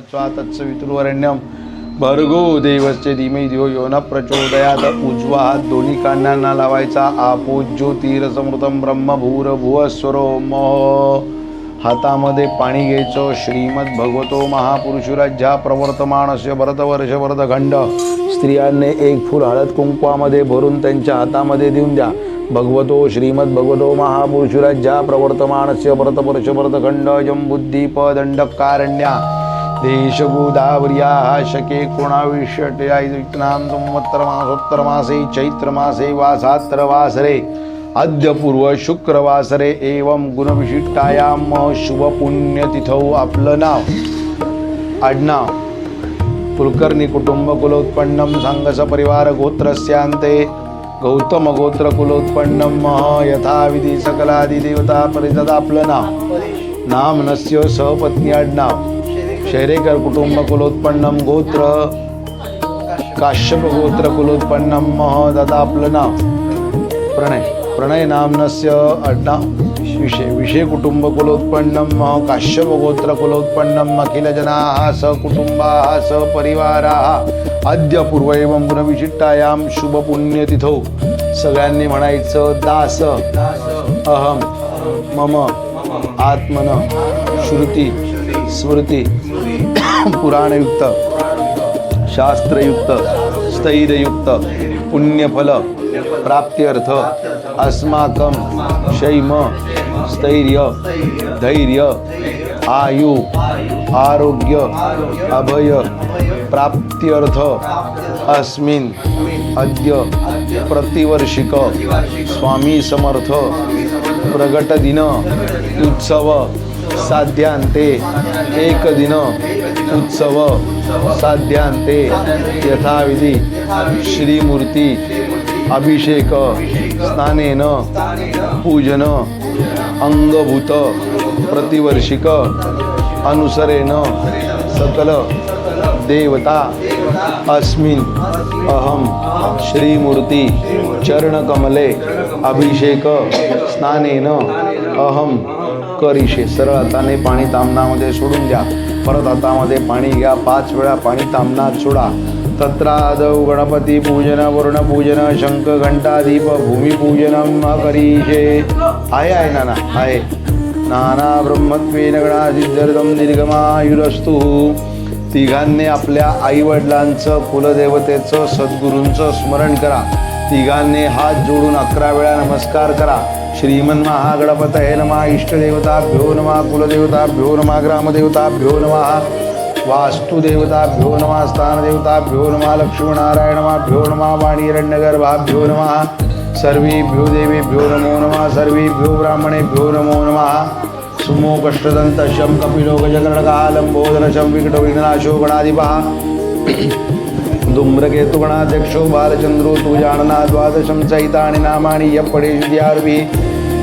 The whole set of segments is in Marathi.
भर्गोस्वा तत्सवितुर्वरेण्यं भर्गो देवस्य धीमहि धियो यो न प्रचोदयात. उजवा हात दोन्ही कानांना लावायचा. आपो ज्योतिरसमृतं ब्रह्म भूरभुवस्वरो मह. हातामध्ये पाणी घ्यायचं. श्रीमद भगवतो महापुरुषराज्या प्रवर्तमानस्य भरतवर्ष भरतखंड. स्त्रियांनी एक फूल हळद कुंकवामध्ये भरून त्यांच्या हातामध्ये देऊन द्या. भगवतो श्रीमद भगवतो महापुरुषराज्या प्रवर्तमानस्य भरतवर्ष भरतखंड जम्बुद्दीप दंडकारण्या देश गोदावर्या शके कोणाविष्यटयाम संवत्तर मासोत्तर मासे चैत्र मासे वासात्र वासरे अद्य पूर्व शुक्रवासरे एवं गुणविशिष्टायाम शुभ पुण्यतिथौ. आपलं नाव आडनाव कुलकर्णी कुटुंब कुलोत्पन्नम सांगस परिवार गोत्रस्यांते गौतम गोत्र कुलोत्पन्नम यथाविधी सकलादि देवता परिषद. आपलं नाम नस्य सहपत्नी आडनाव शेरेकर कुटुंब कुलोत्पन्नम गोत्र काश्यप गोत्र कुलोत्पन्नम दादा. आपलं नाव प्रणय नामनस्य आडनाव विषय कुटुंब कुलोत्पन्नम काश्यप गोत्र कुलोत्पन्नम अखिल जनाः सहकुटुंबाः सहपरिवाराः अद्य पूर्व एवं गुणविशिष्टायाम शुभ पुण्यतिथौ. सगळ्यांनी म्हणायचं दास अहम मम आत्मन श्रुती स्मृती पुराणयुक्त शास्त्रयुक्त स्थैर्ययुक्त पुण्यफल प्राप्त्यर्थ अस्माकं शैम स्थैर्य धैर्य आयु आरोग्य अभय प्राप्त्यर्थ अस्मिन् अद्य प्रतिवर्षिक स्वामी समर्थ प्रगट दिन उत्सव साध्यांते एक दिन उत्सव साध्यांते यथाविधी श्रीमूर्ती अभिषेक स्नानेन पूजन अंगभूत प्रतिवर्षिक अनुसरेण सकल देवता अस्मिन् अहम श्रीमूर्ती चरणकमले अभिषेक स्नानेन अहम करिष्ये. सरळ हाताने पाणी तामणामध्ये सोडून द्या. परत हातामध्ये पाणी घ्या. 5 वेळा पाणी तामणात सोडा. तत्रादौ गणपती पूजन वरुण पूजन शंख घंटा दीप भूमिपूजनम करिष्ये. आहे नाना आहे. नाना ब्रह्मत्वेन गणासिद्धर्दम दीर्घमायुरस्तु. तिघांनी आपल्या आईवडिलांचं कुलदेवतेचं सद्गुरूंचं स्मरण करा. तिघांनी हात जोडून 11 वेळा नमस्कार करा. श्रीमन महागणपतये नमः. इष्टदेवताभ्यो नमः. कुलदेवताभ्यो नमः. ग्रामदेवताभ्यो नमः. वास्तुदेवताभ्यो नमः. स्थानदेवताभ्यो नमः. लक्ष्मीनारायणमाभ्यो नमः. वाणीरण्यगर्भाभ्यो नमः. सर्वेभ्यो देवेभ्यो नमो नमः. सर्वेभ्यो ब्राह्मणेभ्यो नमो नमः. सुमो कष्टदन्तशं कपिलो गजकर्णकः लम्बोदरशं विकटविघ्ननाशो गणाधिपः धूम्रकेतुगणाध्यक्षो बालचन्द्रो तुजानना द्वादशं चैतानि नामानि यः पठेषु द्यार्भिः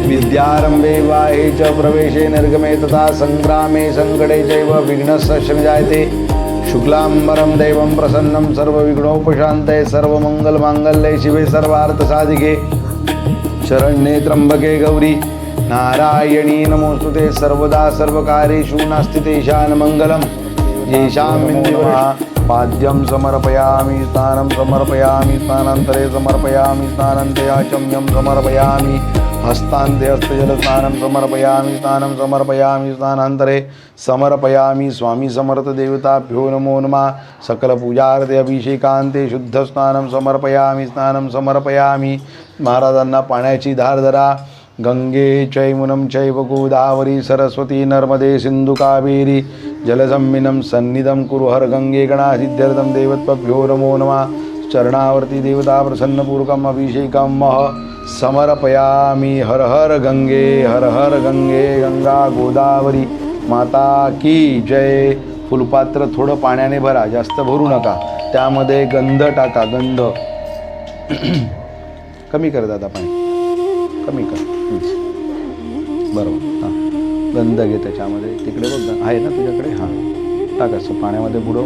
विद्यारम्भे वाहे च प्रवेशे निर्गमे तथा सङ्ग्रामे सङ्कटे चैव विघ्नस्य जायते. शुक्लाम्बरं देवं प्रसन्नं सर्वविघ्नोपशान्तये सर्वमङ्गलमाङ्गल्ये शिवे सर्वार्थसाधिके शरण्ये त्र्यम्बके गौरी नारायणी नमोस्तुते. सर्वदा सर्वकार्येषु नास्ति तेषां मंगलम्. येषां पाद्यं समर्पयामि स्नानं समर्पयामि स्नानान्तरे समर्पयामि स्नानान्ते आचम्यं समर्पयामि हस्तान्ते हस्तजलस्नानं समर्पयामि स्नानं समर्पयामि स्नानान्तरे समर्पयामि. स्वामी समर्थ देवताभ्यो नमो नमः. सकलपूजार्थे अभिषेकान्ते शुद्धस्नानं समर्पयामि स्नानं समर्पयामि. महाराजांना पाण्याची धार धरा. गंगे चैमुनं चैव गोदावरी सरस्वती नर्मदे सिंधु कावेरी जलसम्मिनं सन्निधं कुरु हर गंगे गणासिद्ध्यर्थं देवत्वभ्यो नमो नमः. चरणावर्ती देवता प्रसन्नपूर्वकम् अभिषेकं समर्पयामि. हर हर गंगे गंगा गोदावरी माता की जय. फुलपात्र थोडं पाण्याने भरा. जास्त भरू नका. त्यामध्ये गंध टाका. गंध कमी कर दादा. पाणी कमी कर बरोबर. हां गंध घे त्याच्यामध्ये. तिकडे बघ आहे ना तुझ्याकडे. हां टाक असं पाण्यामध्ये बुडव.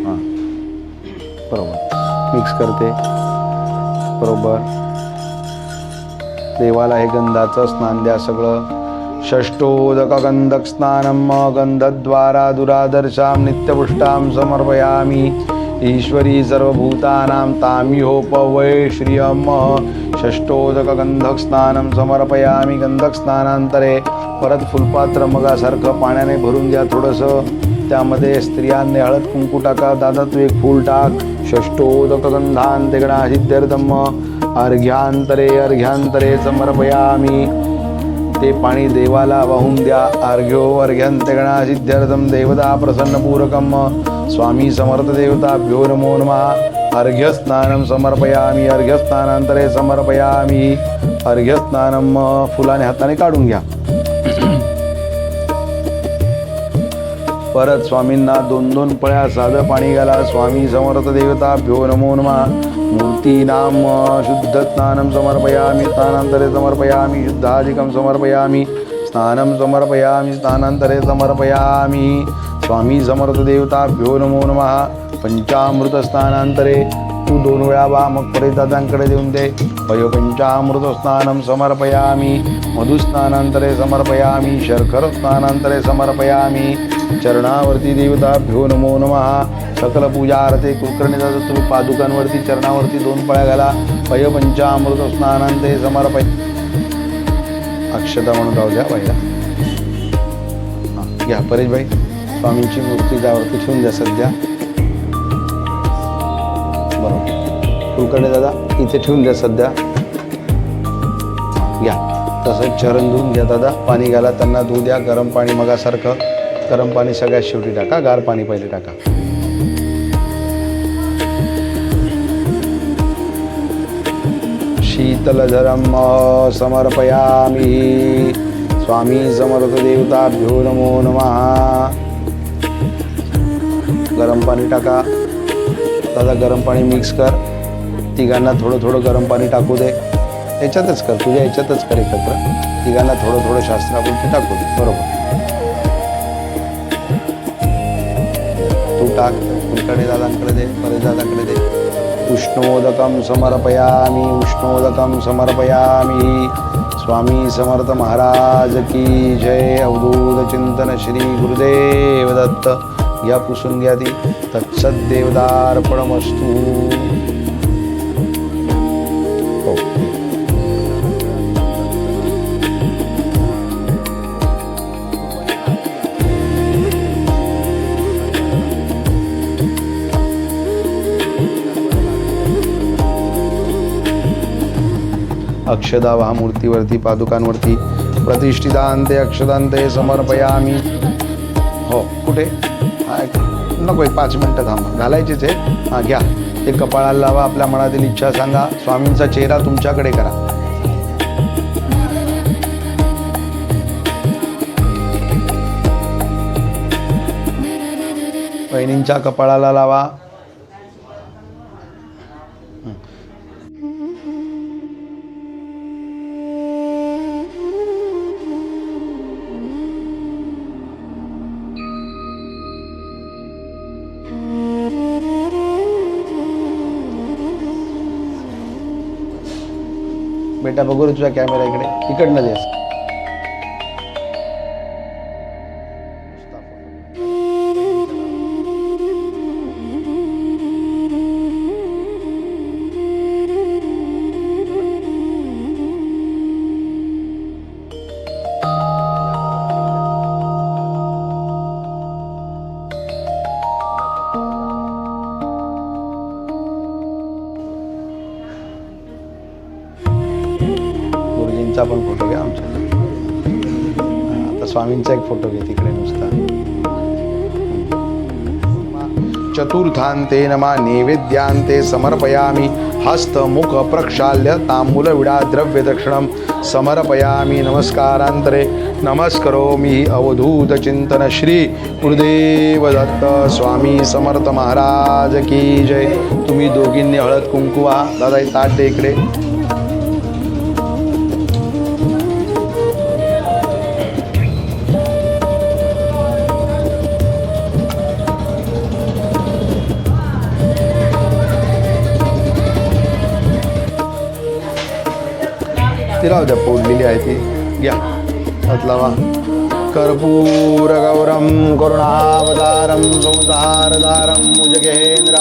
हां बरोबर मिक्स करते बरोबर. देवाला हे गंधाचं स्नान द्या. सगळं षष्ठोदकगन्धक स्नानं गन्धद्वारा दुरादर्शां नित्यपुष्टां समर्पयामि ईश्वरी सर्वभूतानां ताम्योपवै श्रियं षष्ठोदकगन्धक स्नानं समर्पयामि गंधक स्नानांतरे परत फुलपात्र मगासारखं पाण्याने भरून द्या थोडंसं त्यामध्ये स्त्रियांनी हळद कुंकू टाका दादा तू एक फूल टाक षष्ठोदकगंधांते गणासिद्ध्यर्थम अर्घ्यांतरे समर्पयामि ते पाणी देवाला वाहून द्या अर्घ्यो अर्घ्यंते गणासिद्ध्यर्थम देवता प्रसन्नपूरकम स्वामी समर्थ देवताभ्यो नमो नमः अर्घ्यस्नानं समर्पयामि अर्घ्यस्नानांतरे समर्पयामि अर्घ्यस्नानं फुलाने हाताने काढून घ्या परत स्वामींना 2-2 पळ्या साधं पाणी घाला स्वामी समर्थ देवताभ्यो नमो नमः मूर्तीनां शुद्धस्नानं समर्पयामि स्नानांतरे समर्पयामि शुद्धाधिकं समर्पयामि स्नानं समर्पयामि स्नानांतरे समर्पयामि स्वामी समर्थ देवताभ्यो नमो नमः पंचामृत स्नानांतरे तू 2 वेळा वा मग परिदादांकडे देऊन दे पंचामृत स्नानं समर्पयामि मधुस्नानांतरे समर्पयामि शर्खर स्नानांतरे समर्पयामि चरणावरती देवताभ्यो नमो नमः सकल पूजा आरती कुलकर्णीचा तुम्ही पादुकांवरती चरणावरती 2 पळ्या घाला पंचामृत स्नानांतरे समर्पय अक्षता म्हणून राहू द्या पहिला हां घ्या परेशभाई स्वामींची मूर्ती त्यावरती ठेवून द्या सध्या बरोबर कुलकर्णी दादा इथे ठेवून द्या सध्या घ्या तसंच चरण धुवून घ्या दादा पाणी घाला त्यांना धुऊ द्या गरम पाणी मगासारखं गरम पाणी सगळ्यात शेवटी टाका गार पाणी पहिले टाका शीतलधरं समर्पयामि स्वामी समर्थ देवताभ्यो नमो नमः गरम पाणी टाका दादा गरम पाणी मिक्स कर तिघांना थोडं गरम पाणी टाकू दे याच्यातच कर तुझ्या याच्यातच कर एकत्र तिघांना थोडं शास्त्रापुरती टाकू दे बरोबर तू टाक कुलकर्णी दादांकडे दे परेश दादांकडे दे उष्णोदकं समर्पयामि स्वामी समर्थ महाराज की जय अवधूत चिंतन श्री गुरुदेव दत्त या पुसून घ्या ती तत्सद्देवतार्पणमस्तु अक्षदा वहा मूर्तीवरती पादुकांवरती प्रतिष्ठितांते अक्षदांते समर्पयामि हो कुठे नको 5 मिनटं थांबा घालायचेच आहे हां घ्या ते कपाळाला लावा आपल्या मनातील इच्छा सांगा स्वामींचा चेहरा तुमच्याकडे करा बहिणींच्या कपाळाला लावा बेटा बघू तुझा कॅमेरा इकडनं दे पण फोटो घ्या आमच्या आता स्वामींचा एक फोटो घे तिकडे नुसता चतुर्थांते नमा नैवेद्यांते समर्पयामि हस्त मुख प्रक्षाल्य तांबूल विडा द्रव्य दक्षिणं समर्पयामि नमस्कारांतरे नमस्करोमि अवधूत चिंतन श्री गुरुदेव दत्त स्वामी समर्थ महाराज की जय तुम्ही दोघींनी हळद कुंकू वा दादा ताट दे इकडे ती राहू द्या फोडलेली आहे ती घ्या हात लावा. कर्पूरगौरं करुणावतारं संसारदारं भुजगेंद्र